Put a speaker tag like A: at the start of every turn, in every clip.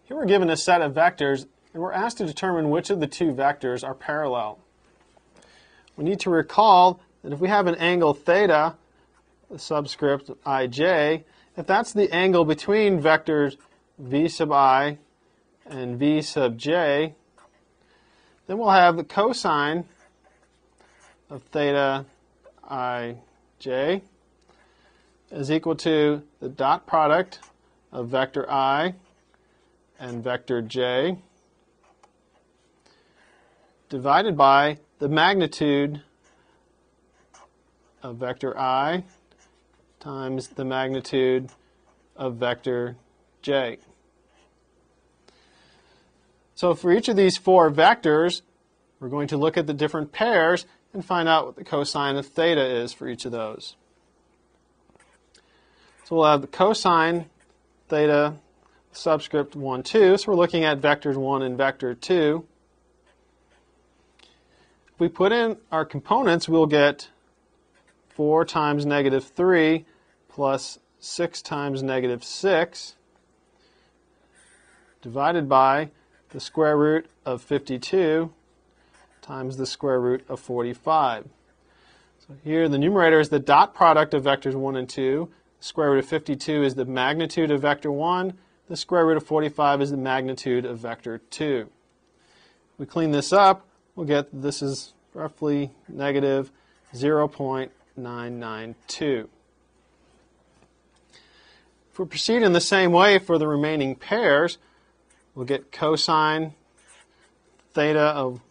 A: Here we're given a set of vectors, and we're asked to determine which of the two vectors are parallel. We need to recall that if we have an angle theta, the subscript ij, if that's the angle between vectors v sub I and v sub j, then we'll have the cosine of theta ij is equal to the dot product of vector I and vector j divided by the magnitude of vector I times the magnitude of vector j. So for each of these four vectors, we're going to look at the different pairs and find out what the cosine of theta is for each of those. So we'll have the cosine theta subscript 1, 2. So we're looking at vectors 1 and vector 2. If we put in our components, we'll get 4 times negative 3 plus 6 times negative 6 divided by the square root of 52 times the square root of 45. So here the numerator is the dot product of vectors 1 and 2. The square root of 52 is the magnitude of vector 1. The square root of 45 is the magnitude of vector 2. If we clean this up, we'll get this is roughly negative 0.992. If we proceed in the same way for the remaining pairs, we'll get cosine theta of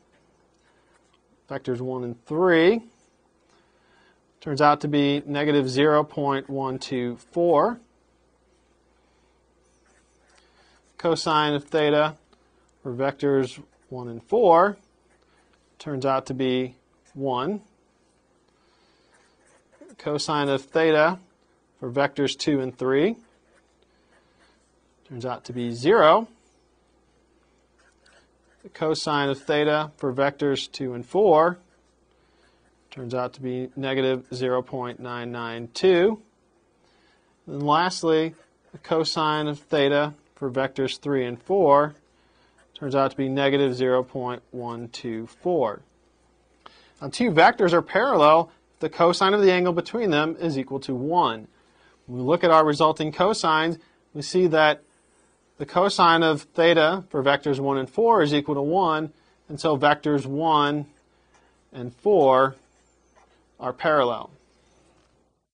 A: vectors 1 and 3. Turns out to be negative 0.124. Cosine of theta for vectors 1 and 4 turns out to be 1. Cosine of theta for vectors 2 and 3 turns out to be 0. The cosine of theta for vectors 2 and 4 turns out to be negative 0.992. And lastly, the cosine of theta for vectors 3 and 4 turns out to be negative 0.124. Now, two vectors are parallel if the cosine of the angle between them is equal to 1. When we look at our resulting cosines, we see that the cosine of theta for vectors 1 and 4 is equal to 1, and so vectors 1 and 4 are parallel.